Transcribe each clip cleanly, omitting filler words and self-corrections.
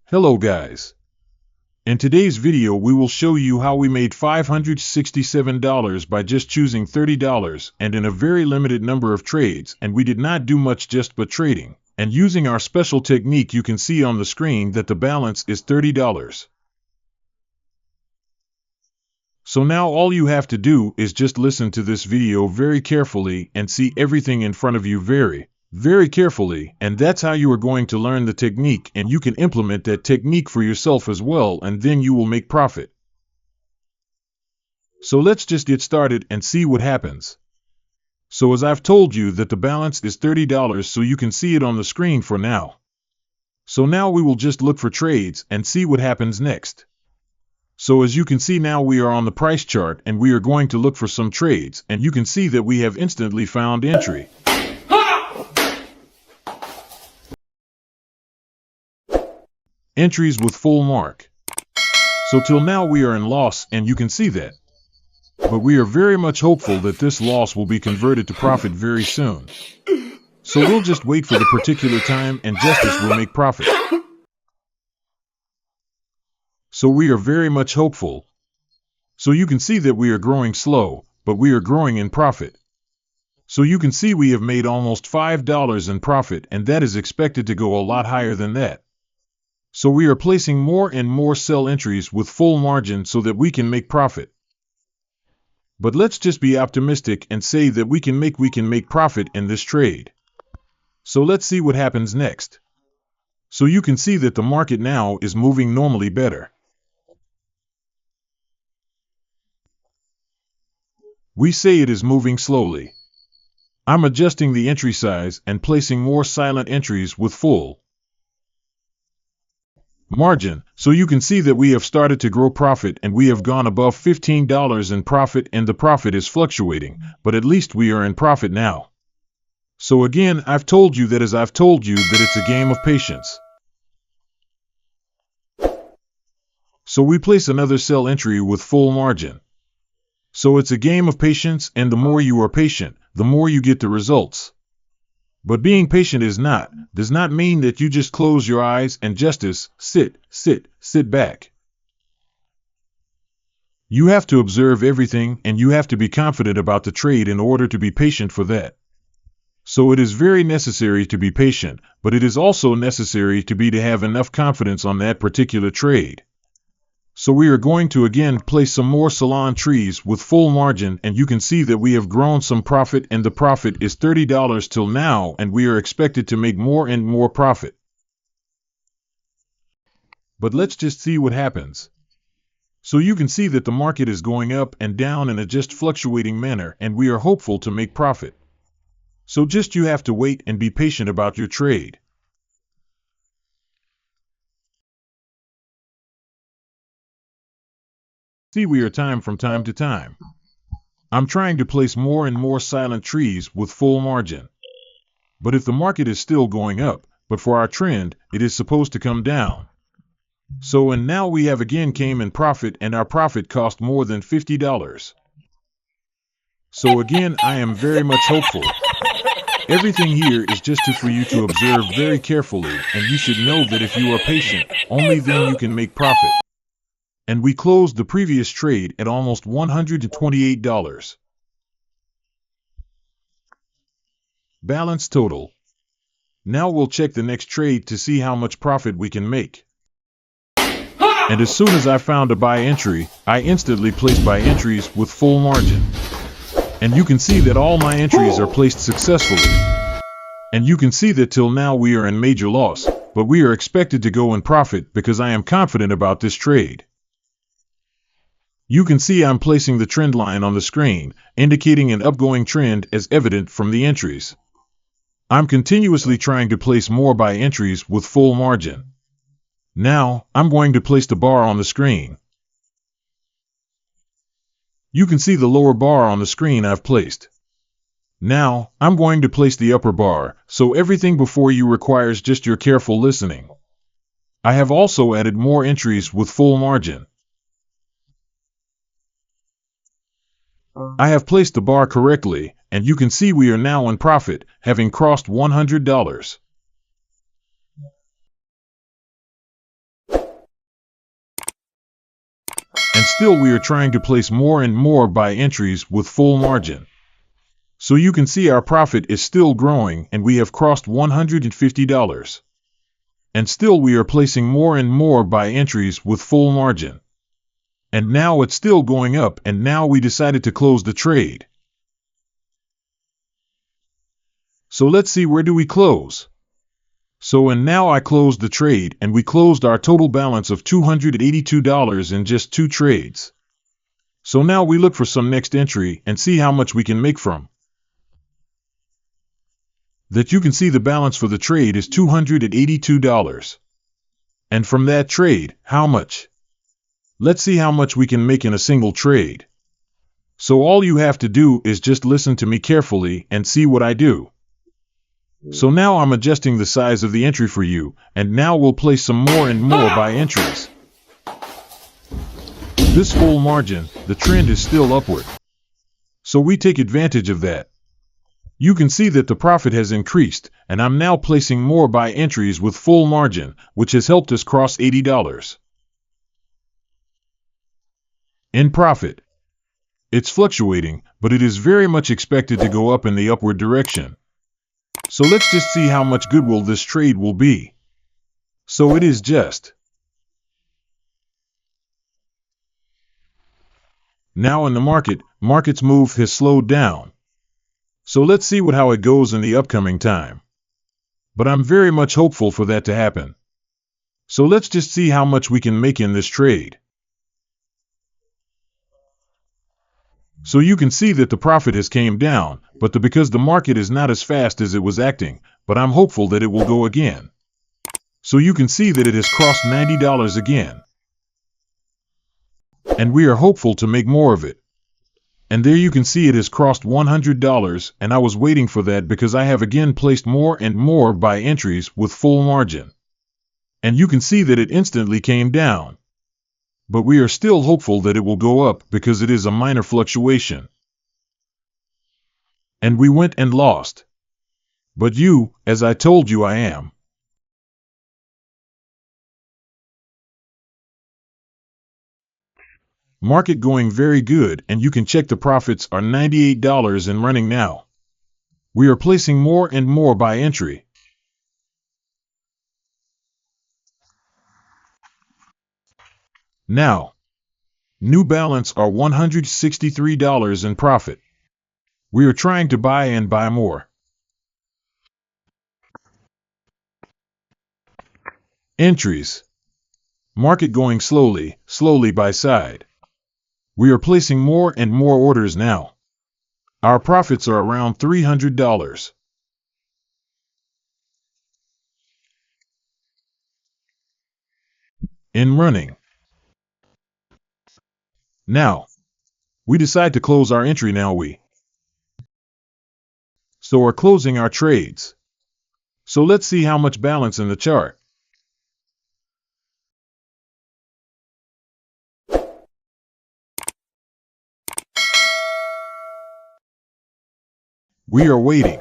Hello guys. In today's video we will show you how we made $567 by just choosing $30 and in a very limited number of trades, and we did not do much just but trading. And using our special technique you can see on the screen that the balance is $30. So now all you have to do is just listen to this video very carefully and see everything in front of you very carefully, and that's how you are going to learn the technique, and you can implement that technique for yourself as well, and then you will make profit. So let's just get started and see what happens. So as I've told you that the balance is $30, so you can see it on the screen for now. So now we will just look for trades and see what happens next. So as you can see now we are on the price chart and we are going to look for some trades, and you can see that we have instantly found entry. Entries with full mark. So till now we are in loss, and you can see that. But we are very much hopeful that this loss will be converted to profit very soon. So we'll just wait for the particular time and justice will make profit. So we are very much hopeful. So you can see that we are growing slow, but we are growing in profit. So you can see we have made almost $5 in profit, and that is expected to go a lot higher than that. So we are placing more and more sell entries with full margin so that we can make profit. But let's just be optimistic and say that we can make profit in this trade. So let's see what happens next. So you can see that the market now is moving normally better. We say it is moving slowly. I'm adjusting the entry size and placing more silent entries with full margin, so you can see that we have started to grow profit and we have gone above $15 in profit, and the profit is fluctuating, but at least we are in profit now. So again, I've told you that it's a game of patience. So we place another sell entry with full margin. So it's a game of patience, and the more you are patient, the more you get the results. But being patient does not mean that you just close your eyes and just sit back. You have to observe everything, and you have to be confident about the trade in order to be patient for that. So it is very necessary to be patient, but it is also necessary to have enough confidence on that particular trade. So we are going to again place some more salon trees with full margin, and you can see that we have grown some profit, and the profit is $30 till now, and we are expected to make more and more profit. But let's just see what happens. So you can see that the market is going up and down in a just fluctuating manner, and we are hopeful to make profit. So just you have to wait and be patient about your trade. See, we are from time to time. I'm trying to place more and more silent trees with full margin. But if the market is still going up, but for our trend, it is supposed to come down. So and now we have again came in profit, and our profit cost more than $50. So again, I am very much hopeful. Everything here is just for you to observe very carefully, and you should know that if you are patient, only then you can make profit. And we closed the previous trade at almost $128. Balance total. Now we'll check the next trade to see how much profit we can make. And as soon as I found a buy entry, I instantly placed buy entries with full margin. And you can see that all my entries are placed successfully. And you can see that till now we are in major loss, but we are expected to go in profit because I am confident about this trade. You can see I'm placing the trend line on the screen, indicating an upgoing trend as evident from the entries. I'm continuously trying to place more buy entries with full margin. Now, I'm going to place the bar on the screen. You can see the lower bar on the screen I've placed. Now, I'm going to place the upper bar, so everything before you requires just your careful listening. I have also added more entries with full margin. I have placed the bar correctly, and you can see we are now in profit, having crossed $100. and still we are trying to place more and more buy entries with full margin. So you can see our profit is still growing and we have crossed $150. And still we are placing more and more buy entries with full margin. And now it's still going up, and now we decided to close the trade. So let's see, where do we close? So and now I closed the trade and we closed our total balance of $282 in just 2 trades. So now we look for some next entry and see how much we can make from. That you can see the balance for the trade is $282. And from that trade, how much? Let's see how much we can make in a single trade. So all you have to do is just listen to me carefully and see what I do. So now I'm adjusting the size of the entry for you, and now we'll place some more and more buy entries. This full margin, the trend is still upward. So we take advantage of that. You can see that the profit has increased, and I'm now placing more buy entries with full margin, which has helped us cross $80. In profit. It's fluctuating, but it is very much expected to go up in the upward direction. So let's just see how much goodwill this trade will be. So it is just. Now in the market's move has slowed down. So let's see how it goes in the upcoming time. But I'm very much hopeful for that to happen. So let's just see how much we can make in this trade. So you can see that the profit has came down, because the market is not as fast as it was acting, but I'm hopeful that it will go again. So you can see that it has crossed $90 again. And we are hopeful to make more of it. And there you can see it has crossed $100, and I was waiting for that because I have again placed more and more buy entries with full margin. And you can see that it instantly came down. But we are still hopeful that it will go up because it is a minor fluctuation. And we went and lost. But you, as I told you I am. Market going very good, and you can check the profits are $98 and running now. We are placing more and more buy entry. Now, new balance are $163 in profit. We are trying to buy and buy more. Entries. Market going slowly by side. We are placing more and more orders now. Our profits are around $300. In running. Now, we decide to close our entry now So we're closing our trades. So let's see how much balance in the chart. We are waiting.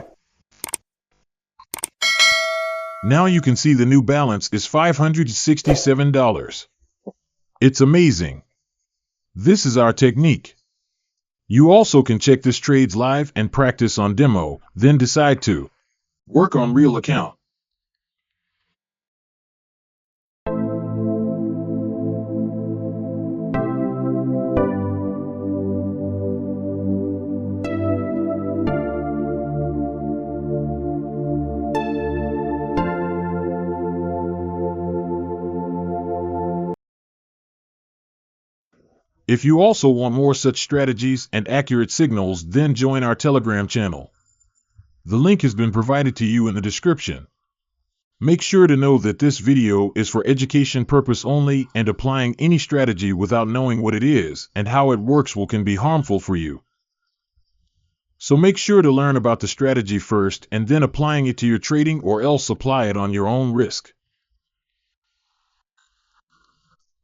Now you can see the new balance is $567. It's amazing. This is our technique. You also can check this trades live and practice on demo, then decide to work on real account. If you also want more such strategies and accurate signals, then join our Telegram channel. The link has been provided to you in the description. Make sure to know that this video is for education purpose only, and applying any strategy without knowing what it is and how it works can be harmful for you. So make sure to learn about the strategy first and then applying it to your trading, or else apply it on your own risk.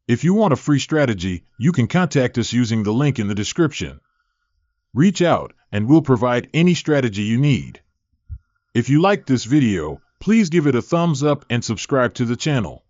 If you want a free strategy, you can contact us using the link in the description. Reach out, and we'll provide any strategy you need. If you liked this video, please give it a thumbs up and subscribe to the channel.